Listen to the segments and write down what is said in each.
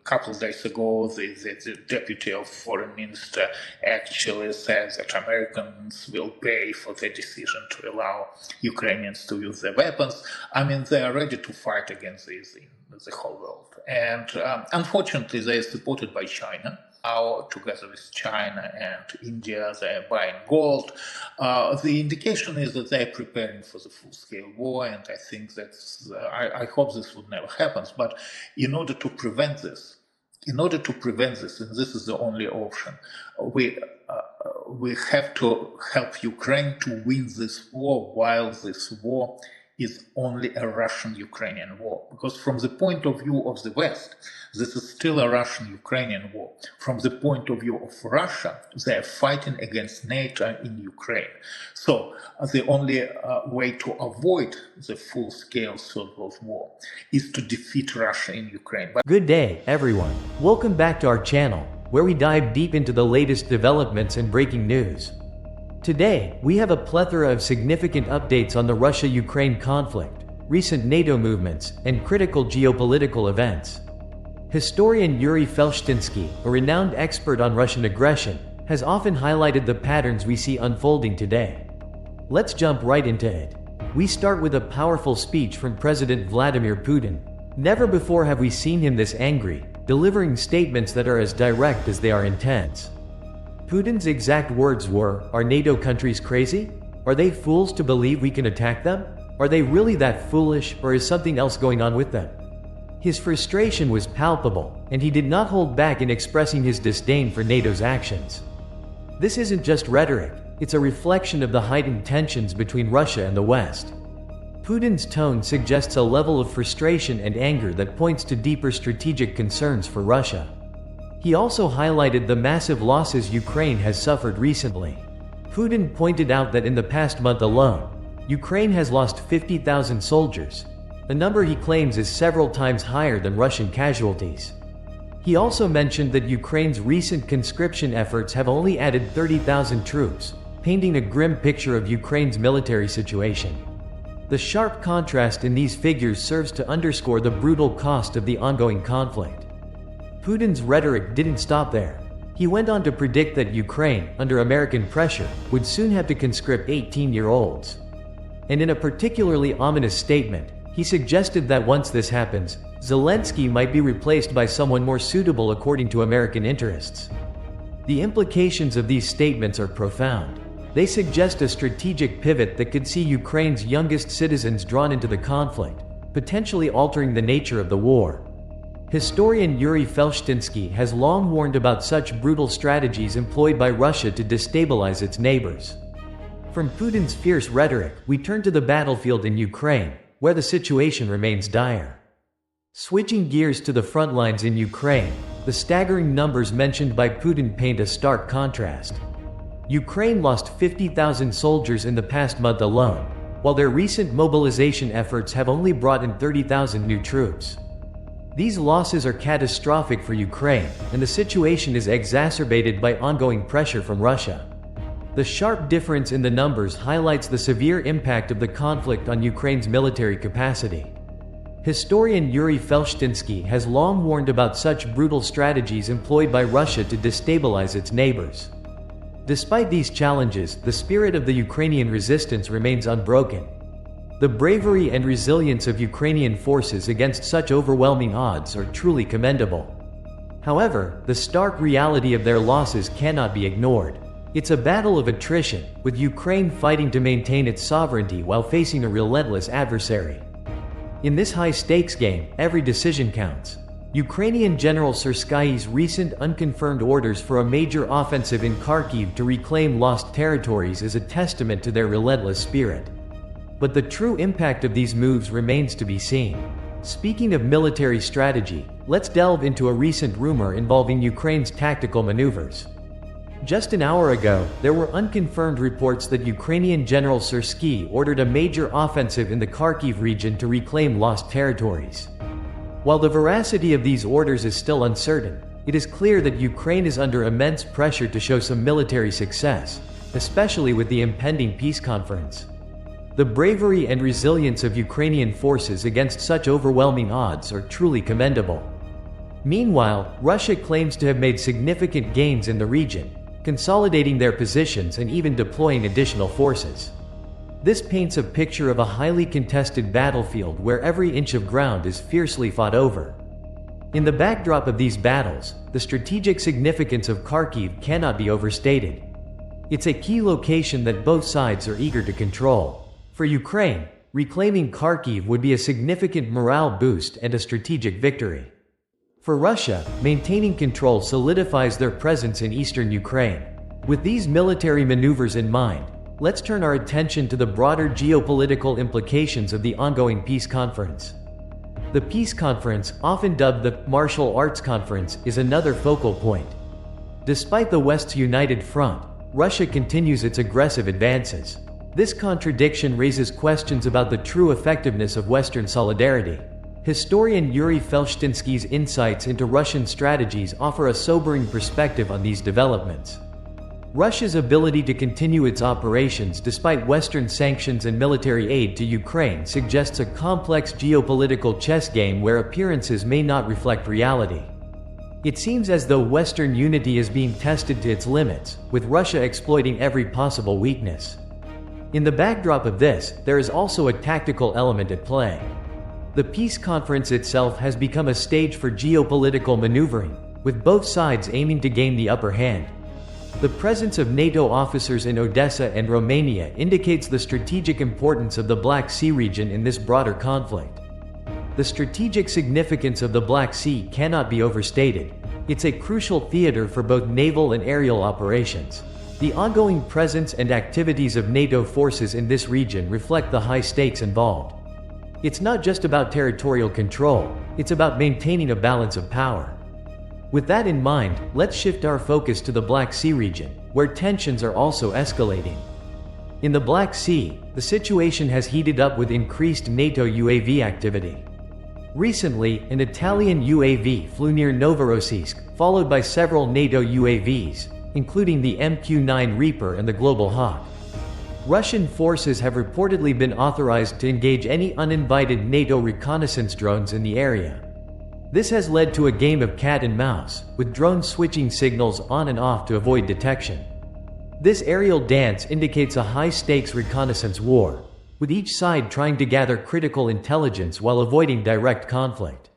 couple of days ago, the deputy of foreign minister actually said that Americans will pay for the decision to allow Ukrainians to use their weapons. I mean, they are ready to fight against this in the whole world. And unfortunately, they are supported by China. Now, together with China and India, they are buying gold. The indication is that they are preparing for the full-scale war, and I think that's. I hope this would never happen. But in order to prevent this, and this is the only option, we have to help Ukraine to win this war, while this war is only a Russian-Ukrainian war. Because from the point of view of the West, this is still a Russian-Ukrainian war. From the point of view of Russia, they are fighting against NATO in Ukraine. So the only way to avoid the full-scale Third World War is to defeat Russia in Ukraine. Good day, everyone. Welcome back to our channel, where we dive deep into the latest developments and breaking news. Today, we have a plethora of significant updates on the Russia-Ukraine conflict, recent NATO movements, and critical geopolitical events. Historian Yury Felshtinsky, a renowned expert on Russian aggression, has often highlighted the patterns we see unfolding today. Let's jump right into it. We start with a powerful speech from President Vladimir Putin. Never before have we seen him this angry, delivering statements that are as direct as they are intense. Putin's exact words were, "Are NATO countries crazy? Are they fools to believe we can attack them? Are they really that foolish, or is something else going on with them?" His frustration was palpable, and he did not hold back in expressing his disdain for NATO's actions. This isn't just rhetoric, it's a reflection of the heightened tensions between Russia and the West. Putin's tone suggests a level of frustration and anger that points to deeper strategic concerns for Russia. He also highlighted the massive losses Ukraine has suffered recently. Putin pointed out that in the past month alone, Ukraine has lost 50,000 soldiers, a number he claims is several times higher than Russian casualties. He also mentioned that Ukraine's recent conscription efforts have only added 30,000 troops, painting a grim picture of Ukraine's military situation. The sharp contrast in these figures serves to underscore the brutal cost of the ongoing conflict. Putin's rhetoric didn't stop there. He went on to predict that Ukraine, under American pressure, would soon have to conscript 18-year-olds. And in a particularly ominous statement, he suggested that once this happens, Zelensky might be replaced by someone more suitable according to American interests. The implications of these statements are profound. They suggest a strategic pivot that could see Ukraine's youngest citizens drawn into the conflict, potentially altering the nature of the war. Historian Yury Felshtinsky has long warned about such brutal strategies employed by Russia to destabilize its neighbors. From Putin's fierce rhetoric, we turn to the battlefield in Ukraine, where the situation remains dire. Switching gears to the front lines in Ukraine, the staggering numbers mentioned by Putin paint a stark contrast. Ukraine lost 50,000 soldiers in the past month alone, while their recent mobilization efforts have only brought in 30,000 new troops. These losses are catastrophic for Ukraine, and the situation is exacerbated by ongoing pressure from Russia. The sharp difference in the numbers highlights the severe impact of the conflict on Ukraine's military capacity. Historian Yury Felshtinsky has long warned about such brutal strategies employed by Russia to destabilize its neighbors. Despite these challenges, the spirit of the Ukrainian resistance remains unbroken. The bravery and resilience of Ukrainian forces against such overwhelming odds are truly commendable. However, the stark reality of their losses cannot be ignored. It's a battle of attrition, with Ukraine fighting to maintain its sovereignty while facing a relentless adversary. In this high-stakes game, every decision counts. Ukrainian General Syrskyi's recent unconfirmed orders for a major offensive in Kharkiv to reclaim lost territories is a testament to their relentless spirit. But the true impact of these moves remains to be seen. Speaking of military strategy, let's delve into a recent rumor involving Ukraine's tactical maneuvers. Just an hour ago, there were unconfirmed reports that Ukrainian General Syrsky ordered a major offensive in the Kharkiv region to reclaim lost territories. While the veracity of these orders is still uncertain, it is clear that Ukraine is under immense pressure to show some military success, especially with the impending peace conference. The bravery and resilience of Ukrainian forces against such overwhelming odds are truly commendable. Meanwhile, Russia claims to have made significant gains in the region, consolidating their positions and even deploying additional forces. This paints a picture of a highly contested battlefield where every inch of ground is fiercely fought over. In the backdrop of these battles, the strategic significance of Kharkiv cannot be overstated. It's a key location that both sides are eager to control. For Ukraine, reclaiming Kharkiv would be a significant morale boost and a strategic victory. For Russia, maintaining control solidifies their presence in eastern Ukraine. With these military maneuvers in mind, let's turn our attention to the broader geopolitical implications of the ongoing peace conference. The peace conference, often dubbed the Martial Arts Conference, is another focal point. Despite the West's united front, Russia continues its aggressive advances. This contradiction raises questions about the true effectiveness of Western solidarity. Historian Yury Felshtinsky's insights into Russian strategies offer a sobering perspective on these developments. Russia's ability to continue its operations despite Western sanctions and military aid to Ukraine suggests a complex geopolitical chess game where appearances may not reflect reality. It seems as though Western unity is being tested to its limits, with Russia exploiting every possible weakness. In the backdrop of this, there is also a tactical element at play. The peace conference itself has become a stage for geopolitical maneuvering, with both sides aiming to gain the upper hand. The presence of NATO officers in Odessa and Romania indicates the strategic importance of the Black Sea region in this broader conflict. The strategic significance of the Black Sea cannot be overstated. It's a crucial theater for both naval and aerial operations. The ongoing presence and activities of NATO forces in this region reflect the high stakes involved. It's not just about territorial control, it's about maintaining a balance of power. With that in mind, let's shift our focus to the Black Sea region, where tensions are also escalating. In the Black Sea, the situation has heated up with increased NATO UAV activity. Recently, an Italian UAV flew near Novorossiysk, followed by several NATO UAVs, including the MQ-9 Reaper and the Global Hawk. Russian forces have reportedly been authorized to engage any uninvited NATO reconnaissance drones in the area. This has led to a game of cat and mouse, with drones switching signals on and off to avoid detection. This aerial dance indicates a high-stakes reconnaissance war, with each side trying to gather critical intelligence while avoiding direct conflict.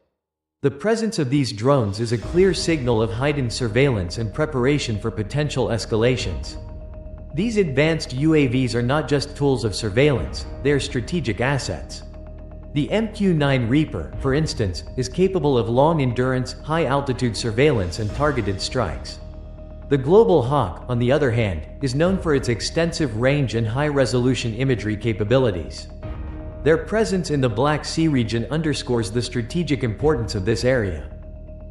The presence of these drones is a clear signal of heightened surveillance and preparation for potential escalations. These advanced UAVs are not just tools of surveillance, they are strategic assets. The MQ-9 Reaper, for instance, is capable of long-endurance, high-altitude surveillance and targeted strikes. The Global Hawk, on the other hand, is known for its extensive range and high-resolution imagery capabilities. Their presence in the Black Sea region underscores the strategic importance of this area.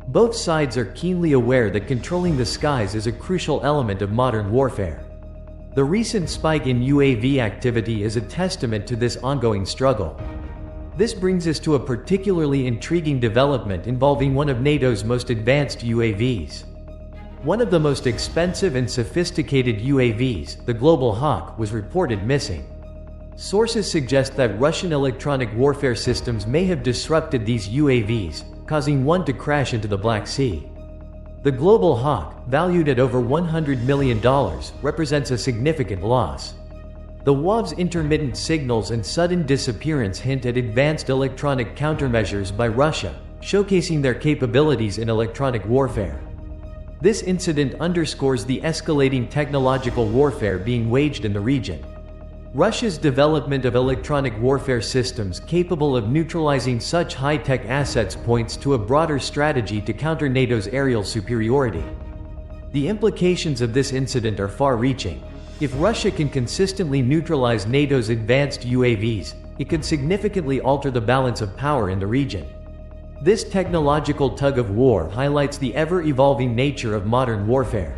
Both sides are keenly aware that controlling the skies is a crucial element of modern warfare. The recent spike in UAV activity is a testament to this ongoing struggle. This brings us to a particularly intriguing development involving one of NATO's most advanced UAVs. One of the most expensive and sophisticated UAVs, the Global Hawk, was reported missing. Sources suggest that Russian electronic warfare systems may have disrupted these UAVs, causing one to crash into the Black Sea. The Global Hawk, valued at over $100 million, represents a significant loss. The WAV's intermittent signals and sudden disappearance hint at advanced electronic countermeasures by Russia, showcasing their capabilities in electronic warfare. This incident underscores the escalating technological warfare being waged in the region. Russia's development of electronic warfare systems capable of neutralizing such high-tech assets points to a broader strategy to counter NATO's aerial superiority. The implications of this incident are far-reaching. If Russia can consistently neutralize NATO's advanced UAVs, it could significantly alter the balance of power in the region. This technological tug-of-war highlights the ever-evolving nature of modern warfare.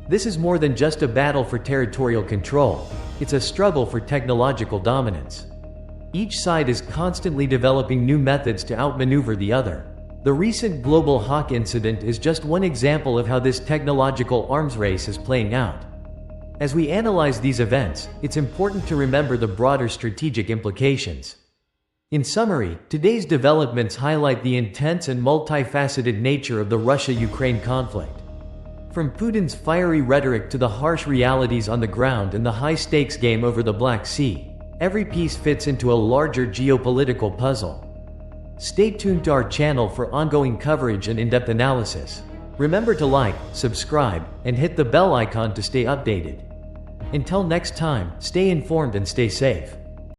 This is more than just a battle for territorial control, it's a struggle for technological dominance. Each side is constantly developing new methods to outmaneuver the other. The recent Global Hawk incident is just one example of how this technological arms race is playing out. As we analyze these events, it's important to remember the broader strategic implications. In summary, today's developments highlight the intense and multifaceted nature of the Russia-Ukraine conflict. From Putin's fiery rhetoric to the harsh realities on the ground and the high-stakes game over the Black Sea, every piece fits into a larger geopolitical puzzle. Stay tuned to our channel for ongoing coverage and in-depth analysis. Remember to like, subscribe, and hit the bell icon to stay updated. Until next time, stay informed and stay safe.